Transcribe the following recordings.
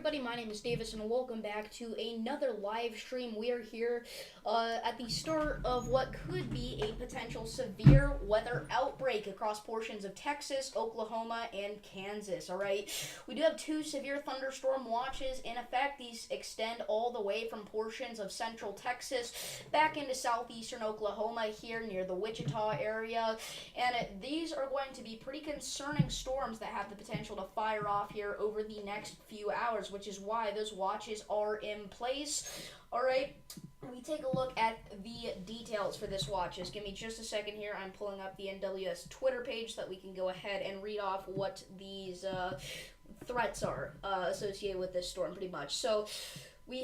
everybody, my name is Davis and welcome back to another live stream. We are here at the start of what could be a potential severe weather outbreak across portions of Texas, Oklahoma, and Kansas. Alright, we do have two severe thunderstorm watches in effect. These extend all the way from portions of central Texas back into southeastern Oklahoma here near the Wichita area. And these are going to be pretty concerning storms that have the potential to fire off here over the next few hours, which is why those watches are in place. Alright, we take a look at the details for this watch. Just give me just a second here. I'm pulling up the NWS Twitter page so that we can go ahead and read off what these threats are associated with this storm pretty much. So we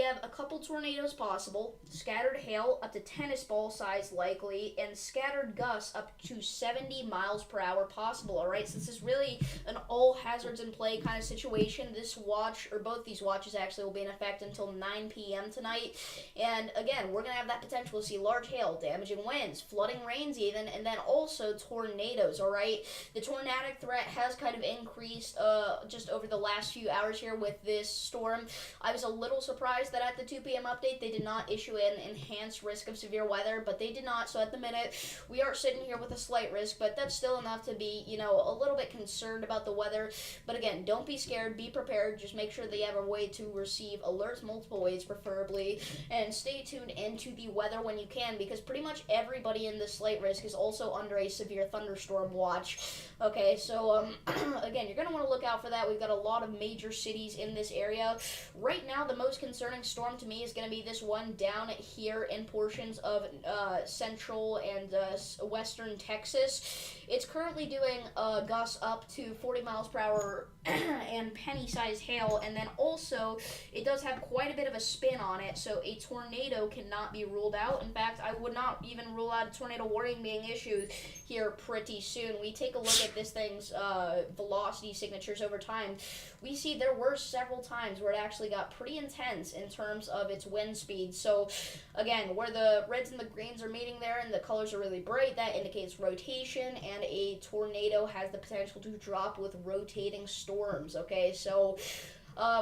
have a couple tornadoes possible, scattered hail up to tennis ball size likely, and scattered gusts up to 70 miles per hour possible. Alright, so this is really an all hazards in play kind of situation. This watch, or both these watches actually, will be in effect until 9 p.m. tonight. And again, we're going to have that potential to see large hail, damaging winds, flooding rains even, and then also tornadoes. Alright, the tornadic threat has kind of increased just over the last few hours here with this storm. I was a little surprised that at the 2 p.m. update they did not issue an enhanced risk of severe weather, but they did not. So at the minute we are sitting here with a slight risk, but that's still enough to be, a little bit concerned about the weather. But again, don't be scared, be prepared. Just make sure that you have a way to receive alerts multiple ways preferably, and stay tuned into the weather when you can, because pretty much everybody in this slight risk is also under a severe thunderstorm watch. Okay, so again, you're going to want to look out for that. We've got a lot of major cities in this area right now. The most concerning storm to me is going to be this one down here in portions of central and western Texas. It's currently doing gusts up to 40 miles per hour and penny-sized hail, and then also it does have quite a bit of a spin on it, so a tornado cannot be ruled out. In fact, I would not even rule out a tornado warning being issued here pretty soon. We take a look at this thing's velocity signatures over time. We see there were several times where it actually got pretty intense in terms of its wind speed. So again, where the reds and the greens are meeting there and the colors are really bright, that indicates rotation, and a tornado has the potential to drop with rotating storms. Okay, so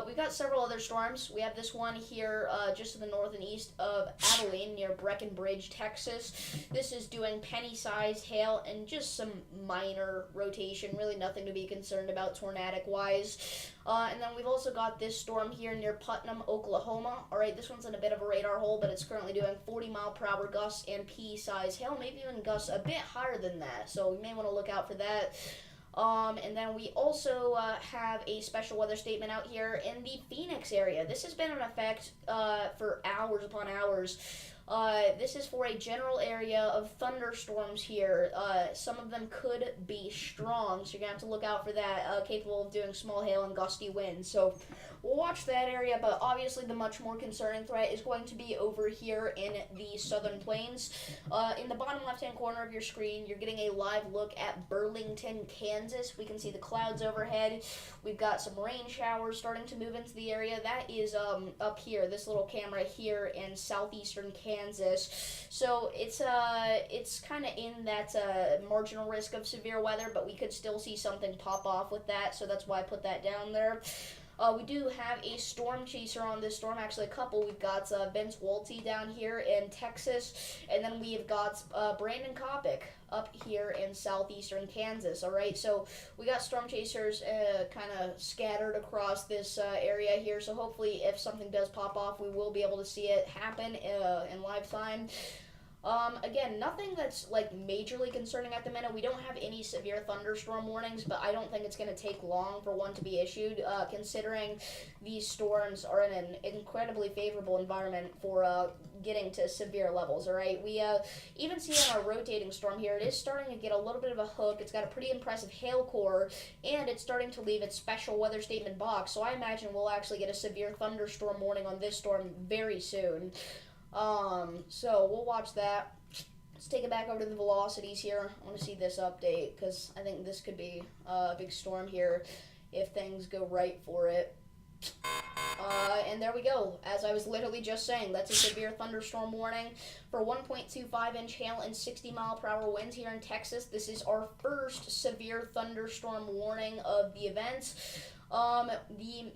we've got several other storms. We have this one here just to the north and east of Abilene near Breckenridge, Texas. This is doing penny-sized hail and just some minor rotation, really nothing to be concerned about tornadic-wise. And then we've also got this storm here near Putnam, Oklahoma. Alright, this one's in a bit of a radar hole, but it's currently doing 40 mile per hour gusts and pea-sized hail, maybe even gusts a bit higher than that, so we may want to look out for that. And then we also have a special weather statement out here in the Phoenix area. This has been in effect for hours upon hours. This is for a general area of thunderstorms here. Some of them could be strong, so you're going to have to look out for that, capable of doing small hail and gusty winds. So we'll watch that area, but obviously the much more concerning threat is going to be over here in the southern plains. In the bottom left-hand corner of your screen, you're getting a live look at Burlington, Kansas. We can see the clouds overhead. We've got some rain showers starting to move into the area. That is up here, this little camera here in southeastern Kansas. So it's kind of in that marginal risk of severe weather, but we could still see something pop off with that, so that's why I put that down there. We do have a storm chaser on this storm, actually a couple. We've got Vince Walty down here in Texas, and then we've got Brandon Kopic up here in southeastern Kansas. Alright, so we got storm chasers kind of scattered across this area here, so hopefully if something does pop off, we will be able to see it happen in live time. Again, nothing that's like majorly concerning at the minute. We don't have any severe thunderstorm warnings, but I don't think it's going to take long for one to be issued, considering these storms are in an incredibly favorable environment for getting to severe levels. Alright, we even see in our rotating storm here, it is starting to get a little bit of a hook. It's got a pretty impressive hail core, and it's starting to leave its special weather statement box, so I imagine we'll actually get a severe thunderstorm warning on this storm very soon. So we'll watch that. Let's take it back over to the velocities here. I want to see this update, because I think this could be a big storm here if things go right for it. And there we go. As I was literally just saying, that's a severe thunderstorm warning for 1.25-inch hail and 60-mile-per-hour winds here in Texas. This is our first severe thunderstorm warning of the event. The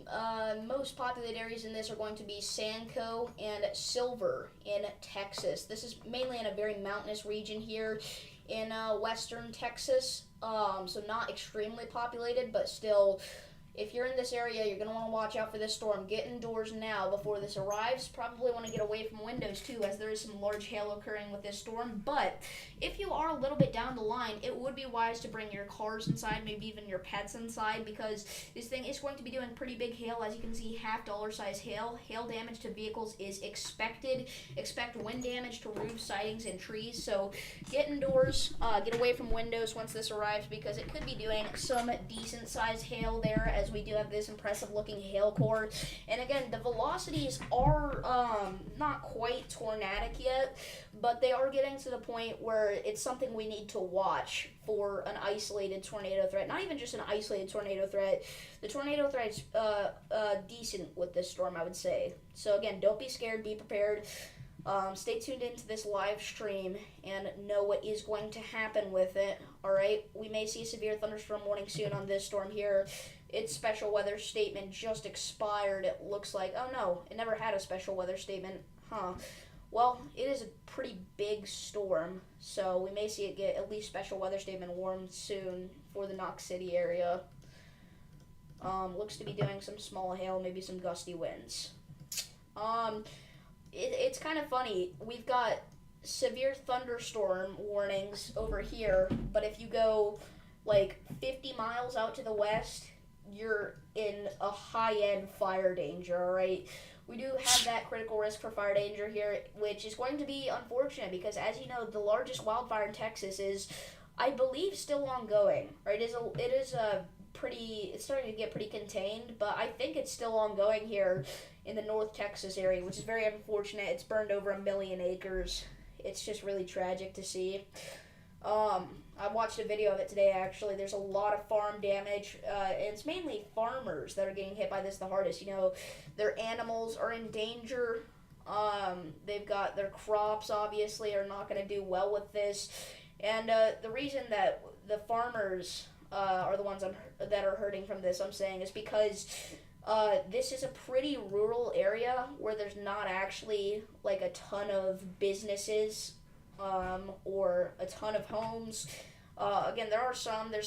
most populated areas in this are going to be Sanco and Silver in Texas. This is mainly in a very mountainous region here in western Texas, so not extremely populated, but still, if you're in this area, you're going to want to watch out for this storm. Get indoors now before this arrives. Probably want to get away from windows too, as there is some large hail occurring with this storm. But if you are a little bit down the line, it would be wise to bring your cars inside, maybe even your pets inside, because this thing is going to be doing pretty big hail. As you can see, half-dollar size hail. Hail damage to vehicles is expected. Expect wind damage to roofs, sidings, and trees. So get indoors, get away from windows once this arrives, because it could be doing some decent sized hail there, as we do have this impressive looking hail core. And again, the velocities are not quite tornadic yet, but they are getting to the point where it's something we need to watch for an isolated tornado threat. Not even just an isolated tornado threat. The tornado threat's decent with this storm, I would say. So again, don't be scared, be prepared. Stay tuned into this live stream and know what is going to happen with it. Alright, we may see a severe thunderstorm warning soon on this storm here. Its special weather statement just expired, it looks like. Oh no, it never had a special weather statement. Huh. Well, it is a pretty big storm, so we may see it get at least special weather statement warned soon for the Knox City area. Looks to be doing some small hail, maybe some gusty winds. It's kind of funny. We've got severe thunderstorm warnings over here, but if you go like 50 miles out to the west, you're in a high-end fire danger, alright? We do have that critical risk for fire danger here, which is going to be unfortunate because, as you know, the largest wildfire in Texas is, I believe, still ongoing, right? It's starting to get pretty contained, but I think it's still ongoing here in the North Texas area, which is very unfortunate. It's burned over 1 million acres. It's just really tragic to see. I watched a video of it today, actually. There's a lot of farm damage, and it's mainly farmers that are getting hit by this the hardest. You know, their animals are in danger. They've got their crops, obviously, are not going to do well with this. And the reason that the farmers are the ones that are hurting from this, I'm saying, is because this is a pretty rural area where there's not actually like a ton of businesses or a ton of homes. Again, there's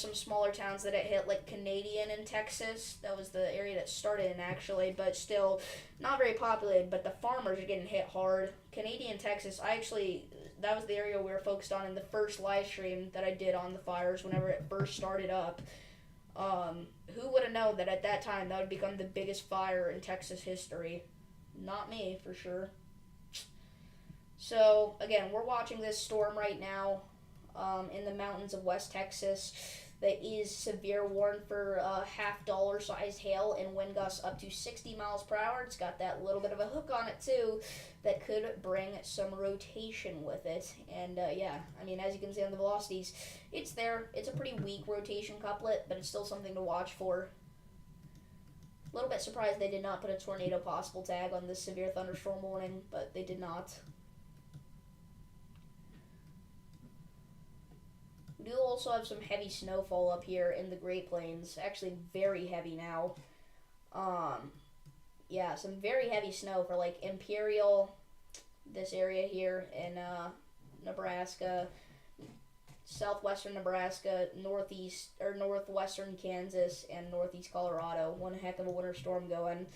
some smaller towns that it hit, like Canadian in Texas. That was the area that started in, actually, but still not very populated, but the farmers are getting hit hard. Canadian, Texas, that was the area we were focused on in the first live stream that I did on the fires whenever it first started up. Who would have known that at that time that would become the biggest fire in Texas history? Not me, for sure. So, again, we're watching this storm right now in the mountains of West Texas that is severe warned for half-dollar sized hail and wind gusts up to 60 miles per hour. It's got that little bit of a hook on it, too, that could bring some rotation with it. And, yeah, I mean, as you can see on the velocities, it's there. It's a pretty weak rotation couplet, but it's still something to watch for. A little bit surprised they did not put a tornado possible tag on this severe thunderstorm warning, but they did not. We do also have some heavy snowfall up here in the Great Plains. Actually, very heavy now. Yeah, some very heavy snow for like Imperial, this area here in Nebraska, southwestern Nebraska, northwestern Kansas, and northeast Colorado. One heck of a winter storm going.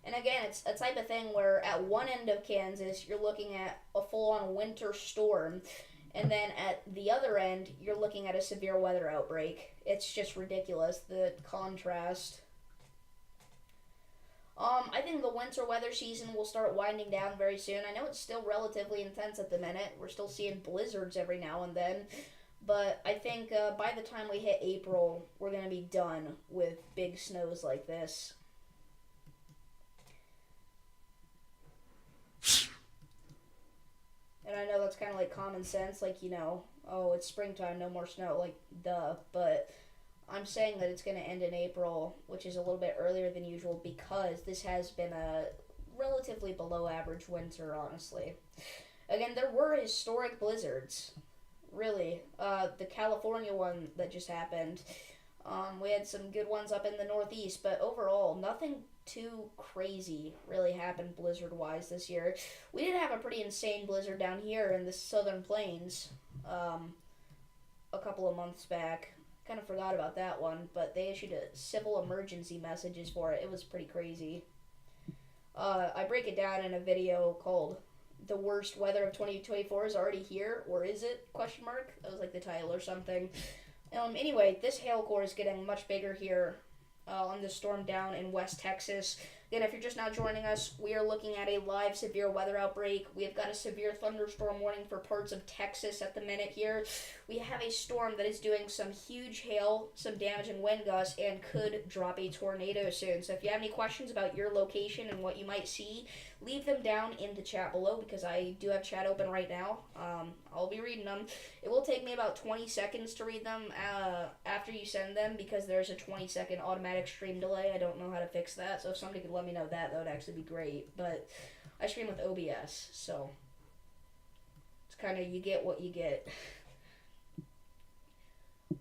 And again, it's a type of thing where at one end of Kansas, you're looking at a full-on winter storm. And then at the other end, you're looking at a severe weather outbreak. It's just ridiculous, the contrast. I think the winter weather season will start winding down very soon. I know it's still relatively intense at the minute. We're still seeing blizzards every now and then. But I think by the time we hit April, we're going to be done with big snows like this. And I know that's kind of like common sense, like, you know, oh, it's springtime, no more snow, like, duh. But I'm saying that it's going to end in April, which is a little bit earlier than usual, because this has been a relatively below average winter, honestly. Again, there were historic blizzards. Really, the California one that just happened. We had some good ones up in the Northeast, but overall, nothing too crazy really happened blizzard-wise this year. We did have a pretty insane blizzard down here in the Southern Plains a couple of months back. Kind of forgot about that one, but they issued a civil emergency messages for it. It was pretty crazy. I break it down in a video called "The Worst Weather of 2024 is Already Here," or is it? Question mark. That was like the title or something. Anyway, this hail core is getting much bigger here on this storm down in West Texas. Again, if you're just now joining us, we are looking at a live severe weather outbreak. We have got a severe thunderstorm warning for parts of Texas at the minute here. We have a storm that is doing some huge hail, some damaging wind gusts, and could drop a tornado soon. So if you have any questions about your location and what you might see, leave them down in the chat below, because I do have chat open right now. I'll be reading them. It will take me about 20 seconds to read them after you send them, because there's a 20-second automatic stream delay. I don't know how to fix that, so if somebody could let me know that would actually be great. But I stream with OBS, so it's kind of, you get what you get.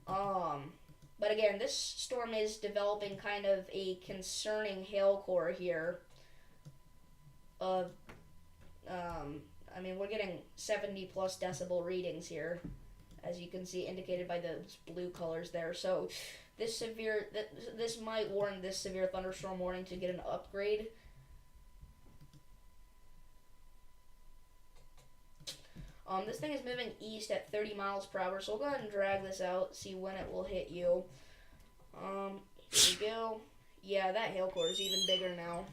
But again, this storm is developing kind of a concerning hail core here. I mean, we're getting 70 plus decibel readings here, as you can see, indicated by those blue colors there. So this might warrant this severe thunderstorm warning to get an upgrade. This thing is moving east at 30 miles per hour, so we'll go ahead and drag this out, see when it will hit you. Here we go. Yeah, that hail core is even bigger now.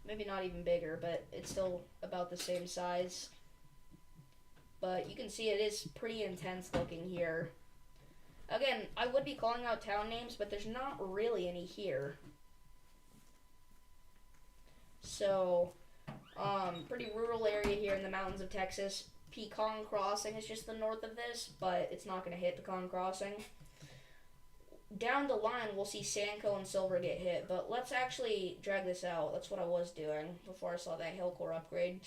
Maybe not even bigger, but it's still about the same size. But you can see it is pretty intense looking here. Again, I would be calling out town names, but there's not really any here. So, pretty rural area here in the mountains of Texas. Pecan Crossing is just the north of this, but it's not going to hit Pecan Crossing. Down the line, we'll see Sanco and Silver get hit, but let's actually drag this out. That's what I was doing before I saw that hail core upgrade.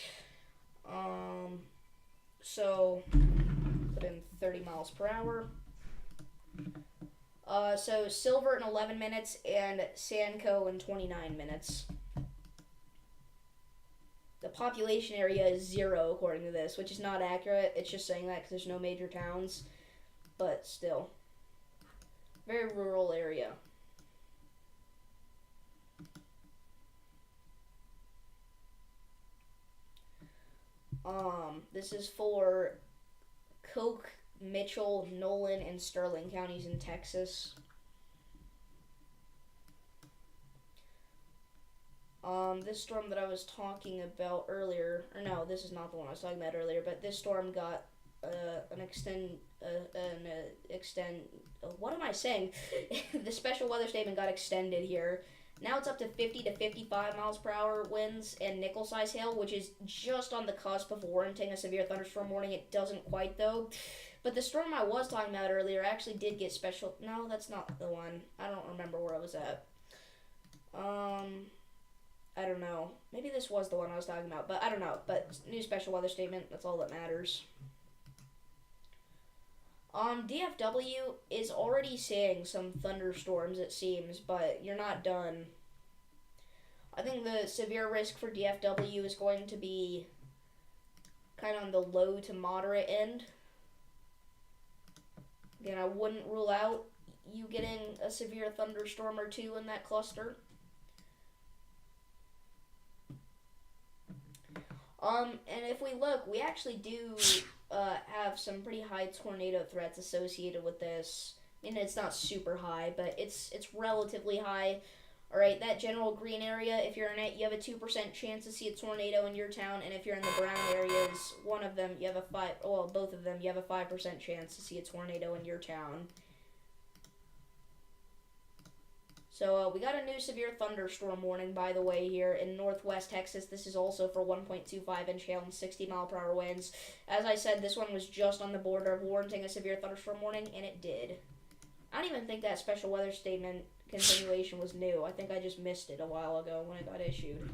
So, put in 30 miles per hour. So Silver in 11 minutes and Sanco in 29 minutes. The population area is 0 according to this, which is not accurate. It's just saying that because there's no major towns, but still. Very rural area. This is for Coke, Mitchell, Nolan, and Sterling counties in Texas. This storm that I was talking about earlier, or no, this is not the one I was talking about earlier, but this storm got what am I saying? The special weather statement got extended here. Now it's up to 50 to 55 miles per hour winds and nickel-size hail, which is just on the cusp of warranting a severe thunderstorm warning. It doesn't quite, though. But the storm I was talking about earlier actually did get special... No, that's not the one. I don't remember where I was at. I don't know. Maybe this was the one I was talking about, but I don't know. But new special weather statement, that's all that matters. DFW is already seeing some thunderstorms, it seems, but you're not done. I think the severe risk for DFW is going to be kind of on the low to moderate end. Again, I wouldn't rule out you getting a severe thunderstorm or two in that cluster. And if we look, we actually do have some pretty high tornado threats associated with this. I mean, it's not super high, but it's relatively high. All right, that general green area, if you're in it, you have a 2% chance to see a tornado in your town, and if you're in the brown areas, one of them, you have both of them, you have a 5% chance to see a tornado in your town. So we got a new severe thunderstorm warning, by the way, here in northwest Texas. This is also for 1.25-inch hail and 60-mile-per-hour winds. As I said, this one was just on the border of warranting a severe thunderstorm warning, and it did. I don't even think that special weather statement continuation was new. I think I just missed it a while ago when it got issued.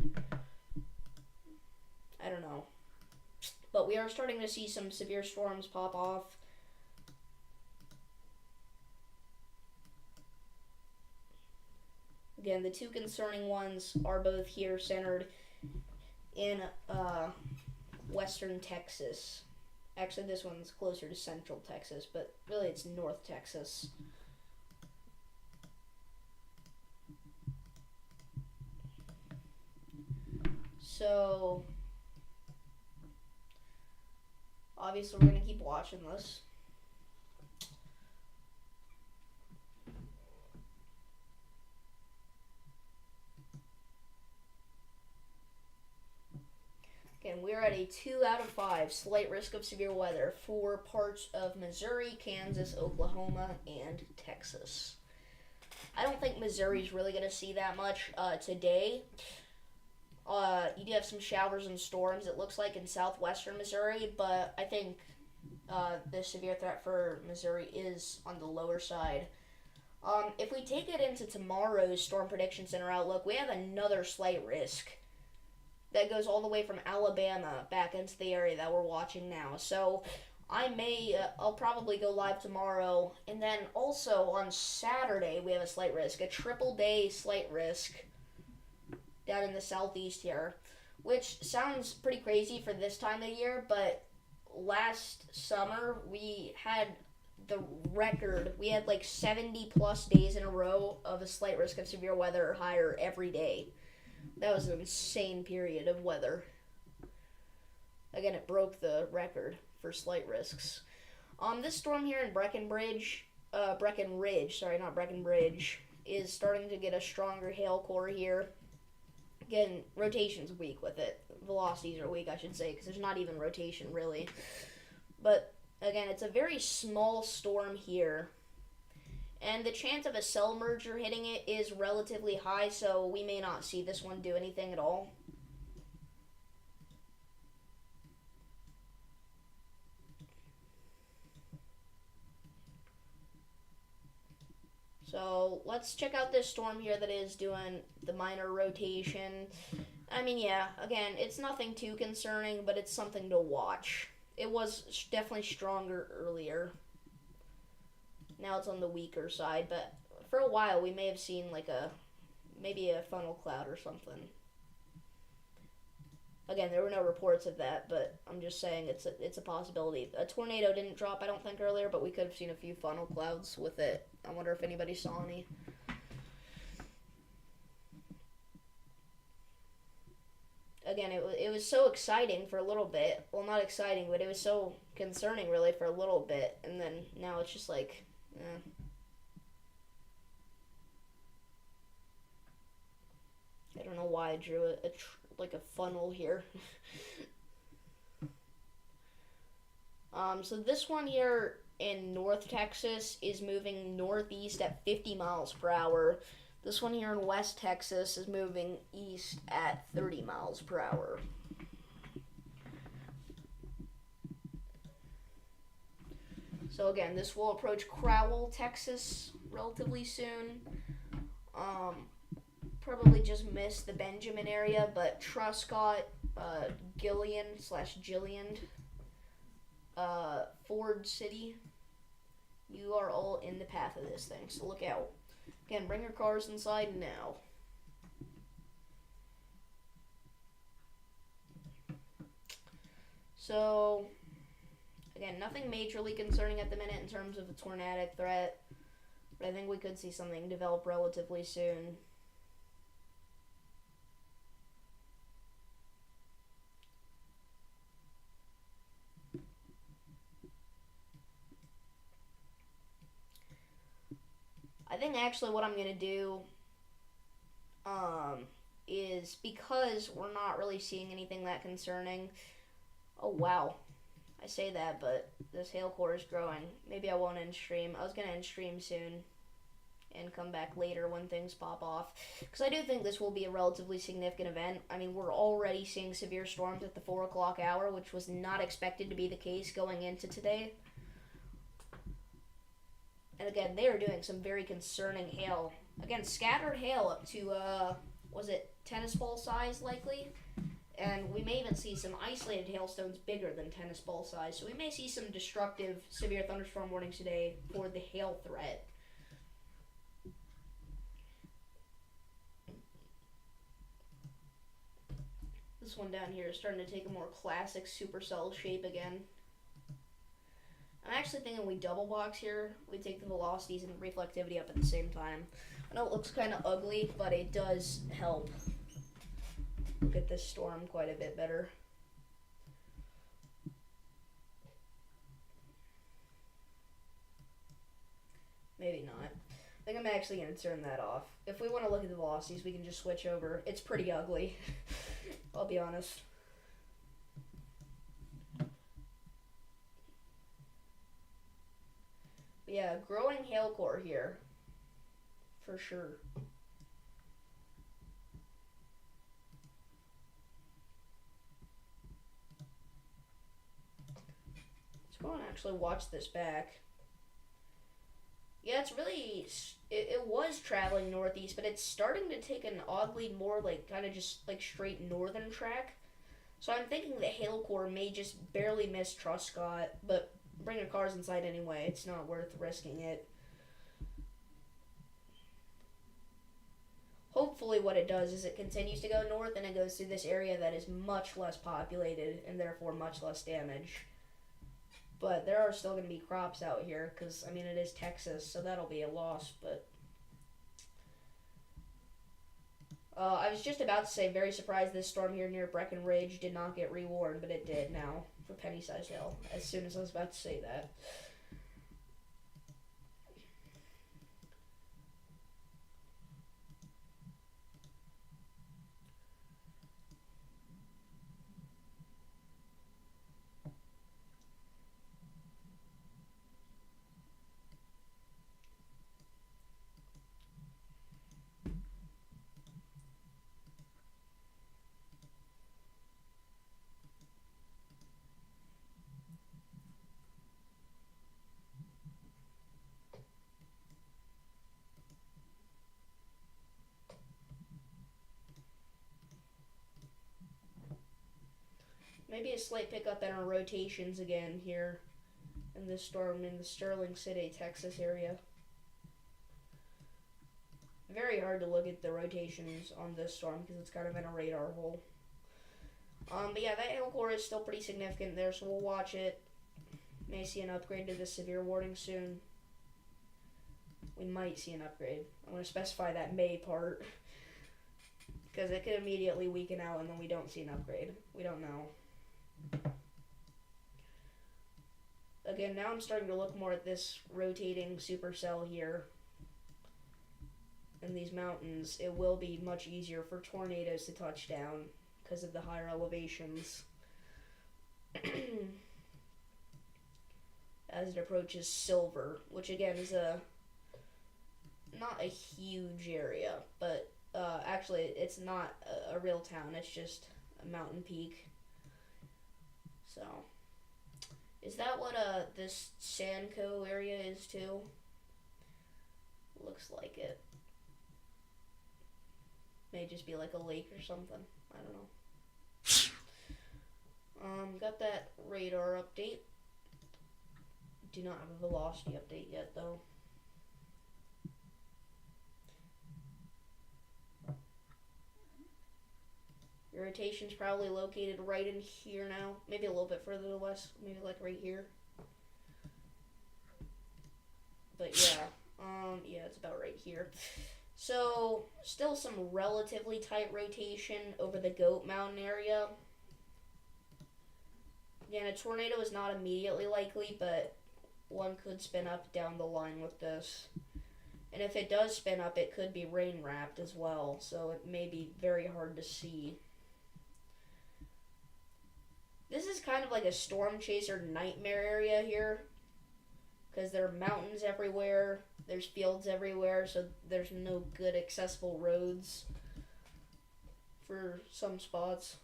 I don't know. But we are starting to see some severe storms pop off. Again, the two concerning ones are both here centered in western Texas. Actually, this one's closer to central Texas, but really it's north Texas. So, obviously we're going to keep watching this. Again, we're at a 2 out of 5 slight risk of severe weather for parts of Missouri, Kansas, Oklahoma, and Texas. I don't think Missouri's really going to see that much today. You do have some showers and storms, it looks like, in southwestern Missouri, but I think the severe threat for Missouri is on the lower side. If we take it into tomorrow's Storm Prediction Center outlook, we have another slight risk that goes all the way from Alabama back into the area that we're watching now. So I'll probably go live tomorrow. And then also on Saturday, we have a slight risk, a triple day slight risk down in the southeast here, which sounds pretty crazy for this time of year, but last summer we had the record. We had like 70 plus days in a row of a slight risk of severe weather or higher every day. That was an insane period of weather. Again, it broke the record for slight risks. This storm here in Breckenridge, is starting to get a stronger hail core here. Again, rotation's weak with it. Velocities are weak, I should say, because there's not even rotation, really. But, again, it's a very small storm here. And the chance of a cell merger hitting it is relatively high, so we may not see this one do anything at all. So let's check out this storm here that is doing the minor rotation. I mean, yeah, again, it's nothing too concerning, but it's something to watch. It was definitely stronger earlier. Now it's on the weaker side, but for a while we may have seen like maybe a funnel cloud or something. Again, there were no reports of that, but I'm just saying it's a possibility. A tornado didn't drop, I don't think, earlier, but we could have seen a few funnel clouds with it. I wonder if anybody saw any. Again, it was so exciting for a little bit. Well, not exciting, but it was so concerning, really, for a little bit. And then now it's just like, I don't know why I drew like a funnel here. So this one here in North Texas is moving northeast at 50 miles per hour. This one here in West Texas is moving east at 30 miles per hour. So again, this will approach Crowell, Texas relatively soon. Probably just missed the Benjamin area, but Truscott, Gillian, Ford City, you are all in the path of this thing, so look out. Again, bring your cars inside now. So, again, nothing majorly concerning at the minute in terms of a tornadic threat, but I think we could see something develop relatively soon. I think actually what I'm going to do is, because we're not really seeing anything that concerning. Oh, wow. I say that, but this hail core is growing. Maybe I won't end stream. I was going to end stream soon and come back later when things pop off, because I do think this will be a relatively significant event. I mean, we're already seeing severe storms at the 4 o'clock hour, which was not expected to be the case going into today. And again, they are doing some very concerning hail Again, scattered hail up to, was it tennis ball size likely? And we may even see some isolated hailstones bigger than tennis ball size. So we may see some destructive severe thunderstorm warnings today for the hail threat. This one down here is starting to take a more classic supercell shape again. I'm actually thinking we double box here. We take the velocities and reflectivity up at the same time. I know it looks kind of ugly, but it does help look at this storm quite a bit better. Maybe not. I think I'm actually going to turn that off. If we want to look at the velocities, we can just switch over. It's pretty ugly, I'll be honest. But yeah, growing hail core here, for sure. Let's go and actually watch this back. Yeah, it's really, it was traveling northeast, but it's starting to take an oddly more like kind of just like straight northern track. So I'm thinking the hail core may just barely miss Truscott, but bring your cars inside anyway. It's not worth risking it. Hopefully what it does is it continues to go north and it goes through this area that is much less populated and therefore much less damage. But there are still going to be crops out here because, I mean, it is Texas, so that'll be a loss. But I was just about to say, very surprised this storm here near Breckenridge did not get rewarned, but it did now for penny-sized hail, as soon as I was about to say that. Maybe a slight pickup in our rotations again here in this storm in the Sterling City, Texas area. Very hard to look at the rotations on this storm because it's kind of in a radar hole. But yeah, that hail core is still pretty significant there, so we'll watch it. May see an upgrade to the severe warning soon. We might see an upgrade. I'm going to specify that may part because it could immediately weaken out and then we don't see an upgrade. We don't know. Again, now I'm starting to look more at this rotating supercell here. In these mountains, it will be much easier for tornadoes to touch down because of the higher elevations. As it approaches Silver, which again is not a huge area, but actually it's not a real town, it's just a mountain peak. So, is that what this Sandco area is too? Looks like it. May just be like a lake or something. I don't know. Got that radar update. Do not have a velocity update yet though. Your rotation's probably located right in here now. Maybe a little bit further to the west. Maybe like right here. But yeah. Yeah, it's about right here. So, still some relatively tight rotation over the Goat Mountain area. Again, a tornado is not immediately likely, but one could spin up down the line with this. And if it does spin up, it could be rain-wrapped as well, so it may be very hard to see. This is kind of like a storm chaser nightmare area here, because there are mountains everywhere, there's fields everywhere, so there's no good accessible roads for some spots.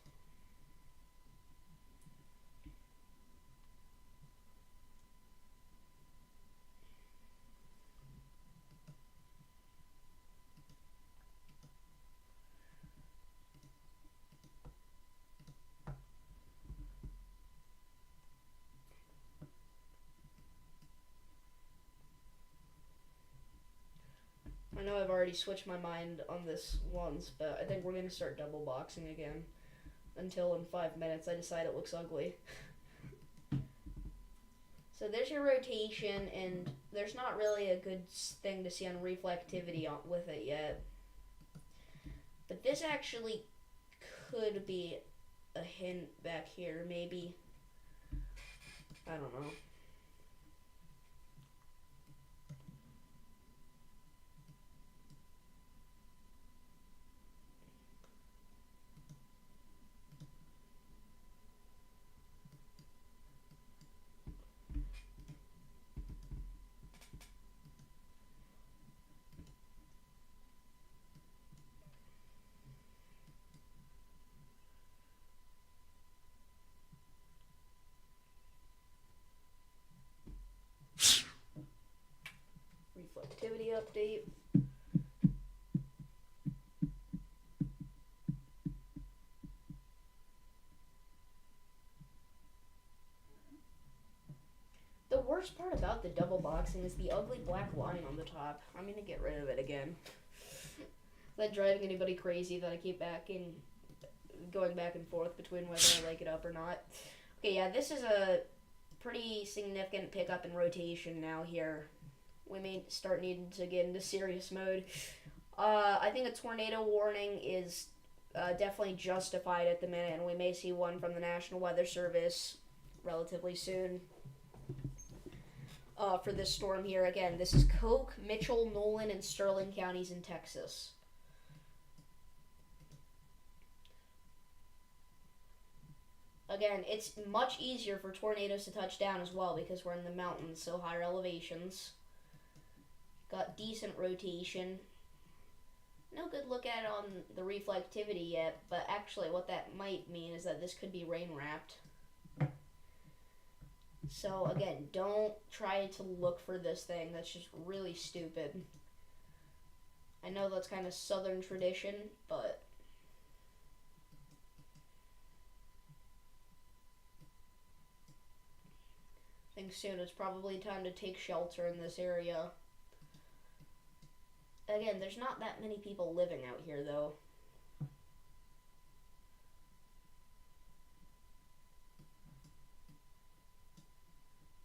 already switched my mind on this once, but I think we're going to start double boxing again. Until in 5 minutes I decide it looks ugly. So there's your rotation, and there's not really a good thing to see on reflectivity with it yet. But this actually could be a hint back here, maybe. I don't know. Reflectivity update. The worst part about the double boxing is the ugly black line on the top. I'm gonna get rid of it again. Is that driving anybody crazy that I keep going back and forth between whether I like it up or not? Okay, yeah, this is a pretty significant pickup in rotation now here. We may start needing to get into serious mode. I think a tornado warning is definitely justified at the minute, and we may see one from the National Weather Service relatively soon for this storm here. Again, this is Coke, Mitchell, Nolan, and Sterling counties in Texas. Again, it's much easier for tornadoes to touch down as well because we're in the mountains, so higher elevations. Got decent rotation. No good look at it on the reflectivity yet, but actually what that might mean is that this could be rain-wrapped. So again, don't try to look for this thing. That's just really stupid. I know that's kind of southern tradition, but I think soon it's probably time to take shelter in this area. Again, there's not that many people living out here, though.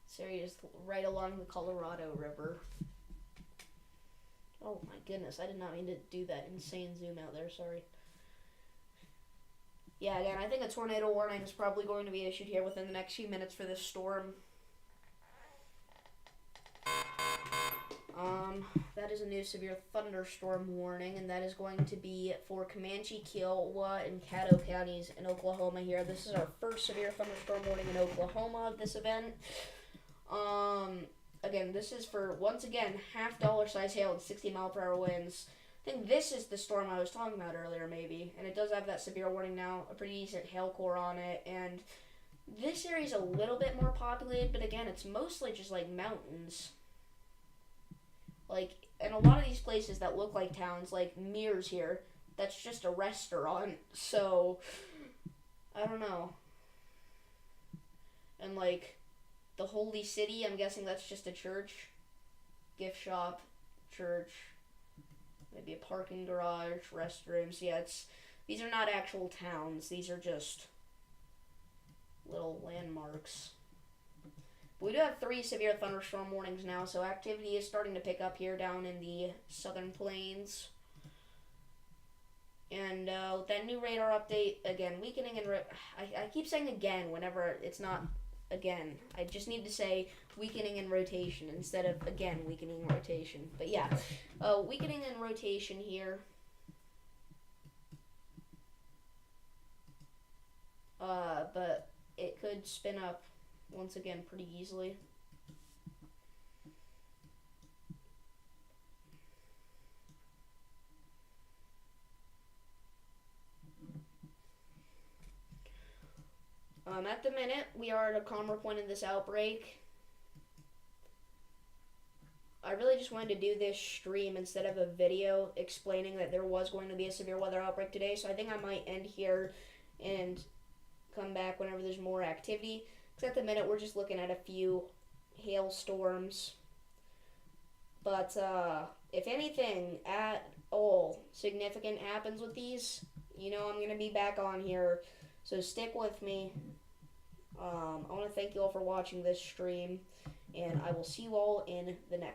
This area is right along the Colorado River. Oh my goodness, I did not mean to do that insane zoom out there, sorry. Yeah, again, I think a tornado warning is probably going to be issued here within the next few minutes for this storm. That is a new severe thunderstorm warning, and that is going to be for Comanche, Kiowa, and Caddo counties in Oklahoma here. This is our first severe thunderstorm warning in Oklahoma of this event. Again, this is for, once again, half dollar size hail and 60-mile-per-hour winds. I think this is the storm I was talking about earlier, maybe, and it does have that severe warning now, a pretty decent hail core on it, and this area is a little bit more populated, but again, it's mostly just, like, mountains. Like, in a lot of these places that look like towns, like Mears here, that's just a restaurant, so, I don't know. And, like, the Holy City, I'm guessing that's just a church, gift shop, church, maybe a parking garage, restrooms. Yeah, these are not actual towns, these are just little landmarks. We do have 3 severe thunderstorm warnings now, so activity is starting to pick up here down in the southern plains. And with that new radar update, again, weakening and I keep saying again whenever it's not again. I just need to say weakening and rotation instead of again weakening and rotation. But yeah, weakening and rotation here. But it could spin up once again pretty easily. At the minute, we are at a calmer point in this outbreak. I really just wanted to do this stream instead of a video explaining that there was going to be a severe weather outbreak today, so I think I might end here and come back whenever there's more activity. Because at the minute, we're just looking at a few hailstorms. But if anything, all significant happens with these, I'm going to be back on here. So stick with me. I want to thank you all for watching this stream, and I will see you all in the next